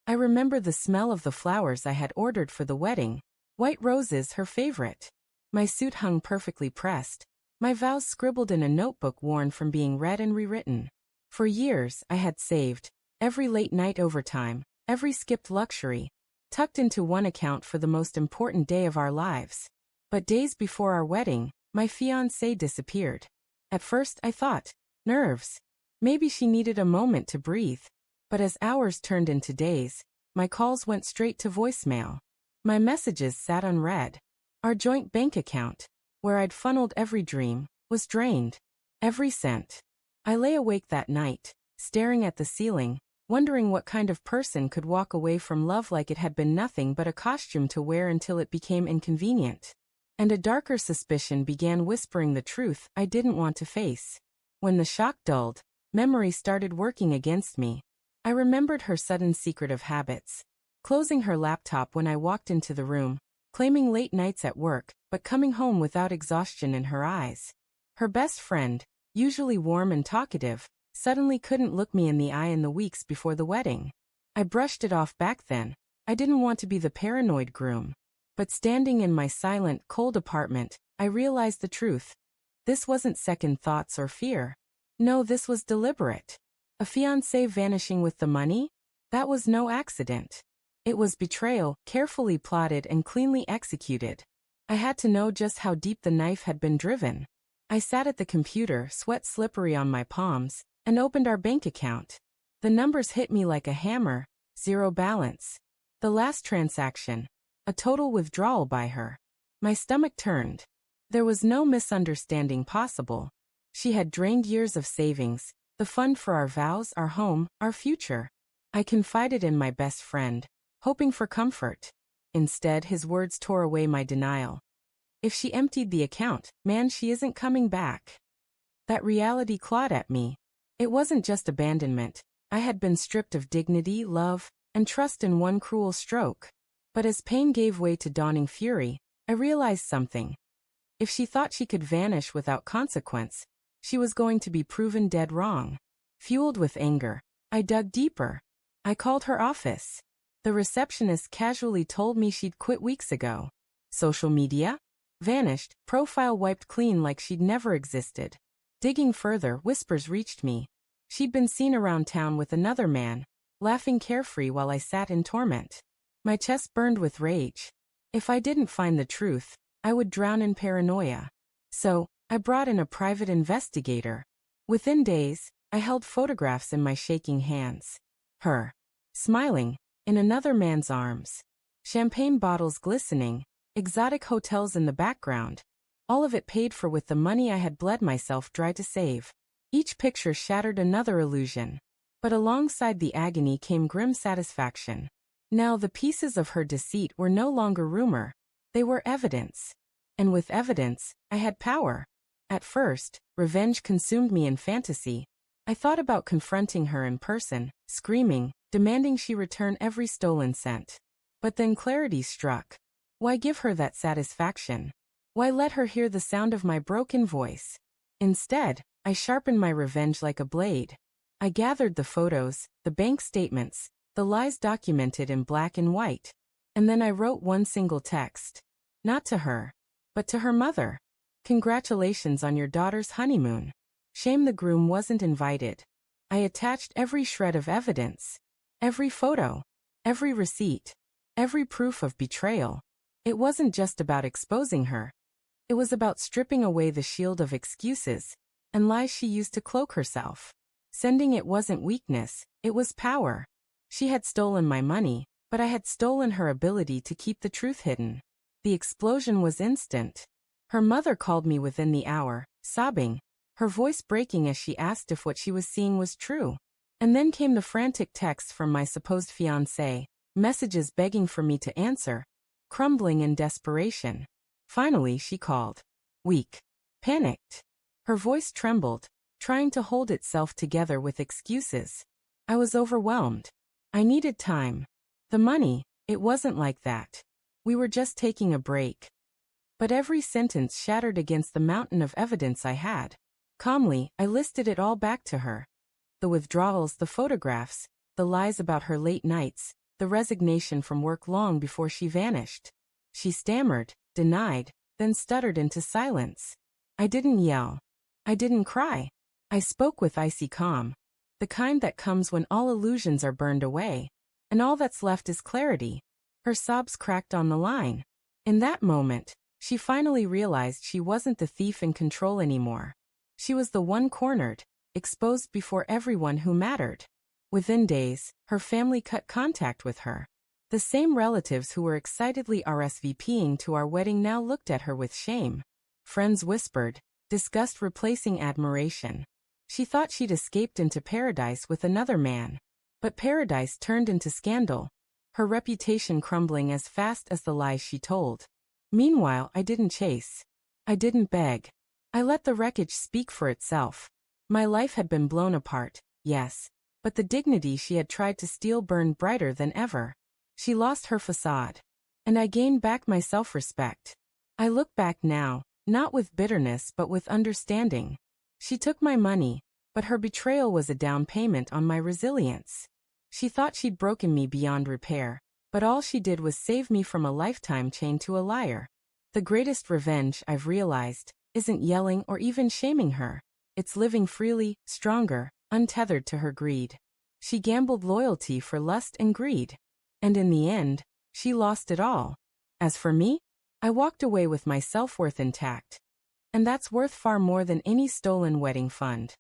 I remember the smell of the flowers I had ordered for the wedding. White roses, her favorite. My suit hung perfectly pressed. My vows scribbled in a notebook worn from being read and rewritten. For years, I had saved. Every late night overtime, every skipped luxury, tucked into one account for the most important day of our lives. But days before our wedding, my fiancée disappeared. At first I thought, nerves. Maybe she needed a moment to breathe. But as hours turned into days, my calls went straight to voicemail. My messages sat unread. Our joint bank account, where I'd funneled every dream, was drained. Every cent. I lay awake that night, staring at the ceiling, wondering what kind of person could walk away from love like it had been nothing but a costume to wear until it became inconvenient. And a darker suspicion began whispering the truth I didn't want to face. When the shock dulled, memory started working against me. I remembered her sudden secretive habits. Closing her laptop when I walked into the room, claiming late nights at work, but coming home without exhaustion in her eyes. Her best friend, usually warm and talkative, suddenly couldn't look me in the eye in the weeks before the wedding. I brushed it off back then. I didn't want to be the paranoid groom. But standing in my silent, cold apartment, I realized the truth. This wasn't second thoughts or fear. No, this was deliberate. A fiancé vanishing with the money? That was no accident. It was betrayal, carefully plotted and cleanly executed. I had to know just how deep the knife had been driven. I sat at the computer, sweat slippery on my palms, and opened our bank account. The numbers hit me like a hammer. Zero balance. The last transaction. A total withdrawal by her. My stomach turned. There was no misunderstanding possible. She had drained years of savings, the fund for our vows, our home, our future. I confided in my best friend, hoping for comfort. Instead, his words tore away my denial. If she emptied the account, man, she isn't coming back. That reality clawed at me. It wasn't just abandonment. I had been stripped of dignity, love, and trust in one cruel stroke. But as pain gave way to dawning fury, I realized something. If she thought she could vanish without consequence, she was going to be proven dead wrong. Fueled with anger, I dug deeper. I called her office. The receptionist casually told me she'd quit weeks ago. Social media? Vanished, profile wiped clean like she'd never existed. Digging further, whispers reached me. She'd been seen around town with another man, laughing carefree while I sat in torment. My chest burned with rage. If I didn't find the truth, I would drown in paranoia. So, I brought in a private investigator. Within days, I held photographs in my shaking hands. Her, smiling, in another man's arms. Champagne bottles glistening, exotic hotels in the background. All of it paid for with the money I had bled myself dry to save. Each picture shattered another illusion. But alongside the agony came grim satisfaction. Now the pieces of her deceit were no longer rumor. They were evidence. And with evidence, I had power. At first, revenge consumed me in fantasy. I thought about confronting her in person, screaming, demanding she return every stolen cent. But then clarity struck. Why give her that satisfaction? Why let her hear the sound of my broken voice? Instead, I sharpened my revenge like a blade. I gathered the photos, the bank statements, the lies documented in black and white. And then I wrote one single text. Not to her, but to her mother. Congratulations on your daughter's honeymoon. Shame the groom wasn't invited. I attached every shred of evidence. Every photo. Every receipt. Every proof of betrayal. It wasn't just about exposing her. It was about stripping away the shield of excuses and lies she used to cloak herself. Sending it wasn't weakness, it was power. She had stolen my money, but I had stolen her ability to keep the truth hidden. The explosion was instant. Her mother called me within the hour, sobbing, her voice breaking as she asked if what she was seeing was true. And then came the frantic texts from my supposed fiancé, messages begging for me to answer, crumbling in desperation. Finally, she called. Weak. Panicked. Her voice trembled, trying to hold itself together with excuses. I was overwhelmed. I needed time. The money, it wasn't like that. We were just taking a break. But every sentence shattered against the mountain of evidence I had. Calmly, I listed it all back to her. The withdrawals, the photographs, the lies about her late nights, the resignation from work long before she vanished. She stammered, denied, then stuttered into silence. I didn't yell. I didn't cry. I spoke with icy calm. The kind that comes when all illusions are burned away, and all that's left is clarity. Her sobs cracked on the line. In that moment, she finally realized she wasn't the thief in control anymore. She was the one cornered, exposed before everyone who mattered. Within days, her family cut contact with her. The same relatives who were excitedly RSVPing to our wedding now looked at her with shame. Friends whispered, disgust replacing admiration. She thought she'd escaped into paradise with another man. But paradise turned into scandal, her reputation crumbling as fast as the lies she told. Meanwhile, I didn't chase. I didn't beg. I let the wreckage speak for itself. My life had been blown apart, yes, but the dignity she had tried to steal burned brighter than ever. She lost her facade. And I gained back my self-respect. I look back now, not with bitterness but with understanding. She took my money, but her betrayal was a down payment on my resilience. She thought she'd broken me beyond repair, but all she did was save me from a lifetime chained to a liar. The greatest revenge, I've realized, isn't yelling or even shaming her. It's living freely, stronger, untethered to her greed. She gambled loyalty for lust and greed. And in the end, she lost it all. As for me, I walked away with my self-worth intact. And that's worth far more than any stolen wedding fund.